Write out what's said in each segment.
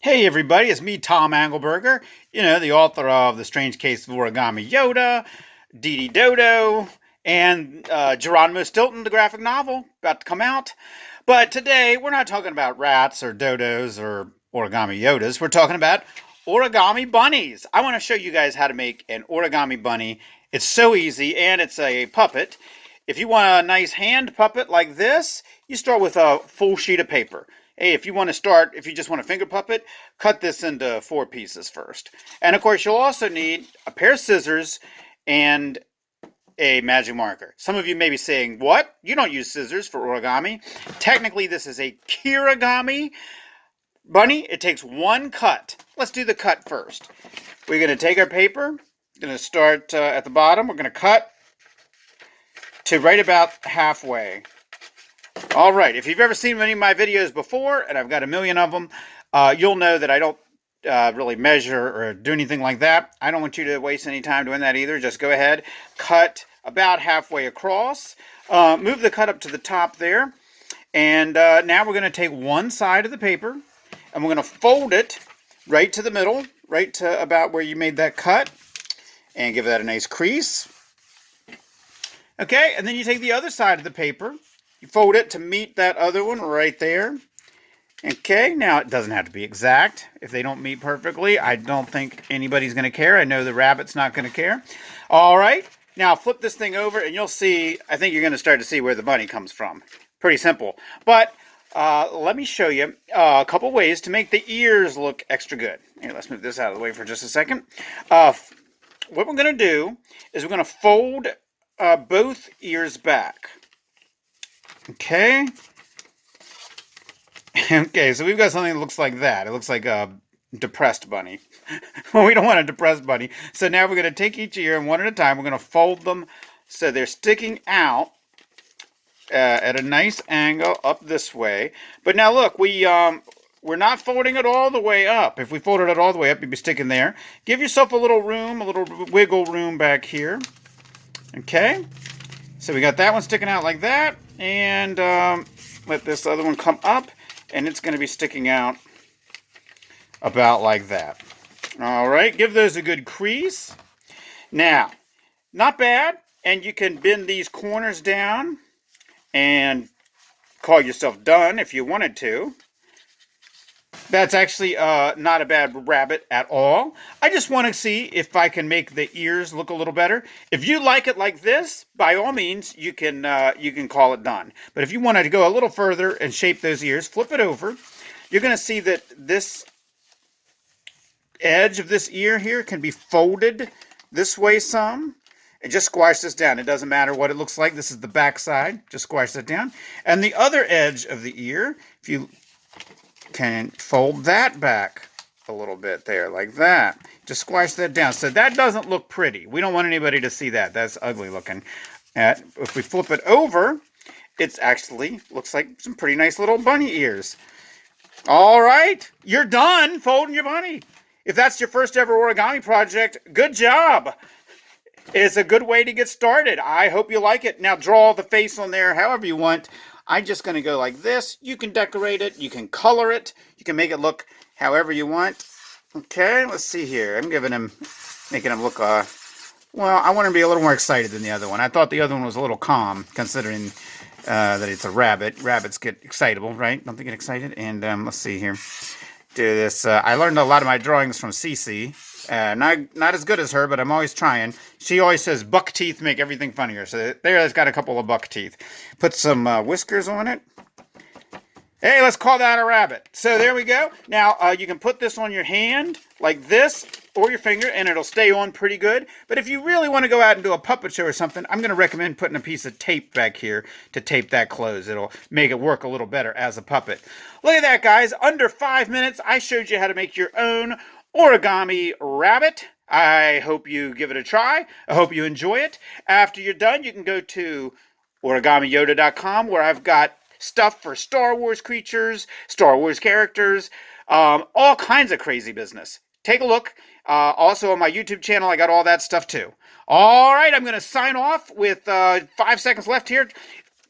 Hey everybody, it's me, Tom Angleberger, the author of The Strange Case of Origami Yoda, Dee Dee Dodo, and Geronimo Stilton, the graphic novel, about to come out. But today, we're not talking about rats or dodos or origami Yodas. We're talking about origami bunnies. I want to show you guys how to make an origami bunny. It's so easy, and it's a puppet. If you want a nice hand puppet like this, you start with a full sheet of paper. Hey, if you just want a finger puppet, cut this into 4 pieces first. And of course, you'll also need a pair of scissors and a magic marker. Some of you may be saying, what? You don't use scissors for origami. Technically, this is a kirigami bunny. It takes 1 cut. Let's do the cut first. We're going to take our paper. Going to start at the bottom. We're going to cut to right about halfway. All right, if you've ever seen any of my videos before, and I've got a million of them, you'll know that I don't really measure or do anything like that. I don't want you to waste any time doing that either. Just go ahead, cut about halfway across, move the cut up to the top there, and now we're going to take one side of the paper, and we're going to fold it right to the middle, right to about where you made that cut, and give that a nice crease. Okay, and then you take the other side of the paper, you fold it to meet that other one right there. Okay, now it doesn't have to be exact. If they don't meet perfectly, I don't think anybody's going to care. I know the rabbit's not going to care. All right, now flip this thing over and you'll see, I think you're going to start to see where the bunny comes from. Pretty simple. But let me show you a couple ways to make the ears look extra good. Here, let's move this out of the way for just a second. What we're going to do is we're going to fold both ears back. Okay. Okay, so we've got something that looks like that. It looks like a depressed bunny. Well, we don't want a depressed bunny. So now we're going to take each ear and one at a time. We're going to fold them so they're sticking out at a nice angle up this way. But now look, we're not folding it all the way up. If we folded it all the way up, you'd be sticking there. Give yourself a little room, a little wiggle room back here. Okay. So we got that one sticking out like that. And let this other one come up, and it's going to be sticking out about like that. All right, give those a good crease. Now, not bad, and you can bend these corners down and call yourself done if you wanted to. That's actually not a bad rabbit at all. I just want to see if I can make the ears look a little better. If you like it like this, by all means, you can call it done. But if you wanted to go a little further and shape those ears, flip it over. You're going to see that this edge of this ear here can be folded this way some. And just squash this down. It doesn't matter what it looks like. This is the back side. Just squash that down. And the other edge of the ear, if you can fold that back a little bit there, like that. Just squash that down. So that doesn't look pretty. We don't want anybody to see that. That's ugly looking. If we flip it over, it actually looks like some pretty nice little bunny ears. All right, you're done folding your bunny. If that's your first ever origami project, good job. It's a good way to get started. I hope you like it. Now draw the face on there however you want. I'm just going to go like this. You can decorate it. You can color it. You can make it look however you want. Okay, let's see here. I'm making him look, well, I want him to be a little more excited than the other one. I thought the other one was a little calm, considering that it's a rabbit. Rabbits get excitable, right? Don't they get excited? And let's see here. Do this. I learned a lot of my drawings from Cece. Not as good as her, but I'm always trying. She always says buck teeth make everything funnier. So there's got a couple of buck teeth. Put some whiskers on it. Hey, let's call that a rabbit. So there we go. Now, you can put this on your hand like this or your finger, and it'll stay on pretty good. But if you really want to go out and do a puppet show or something, I'm going to recommend putting a piece of tape back here to tape that closed. It'll make it work a little better as a puppet. Look at that, guys. Under 5 minutes, I showed you how to make your own origami rabbit. I hope you give it a try. I hope you enjoy it. After you're done, you can go to origamiyoda.com, where I've got stuff for Star Wars creatures, Star Wars characters, all kinds of crazy business. Take a look. Also on my YouTube channel, I got all that stuff too. All right, I'm going to sign off with 5 seconds left here.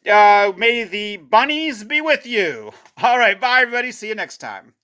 May the bunnies be with you. All right, bye everybody. See you next time.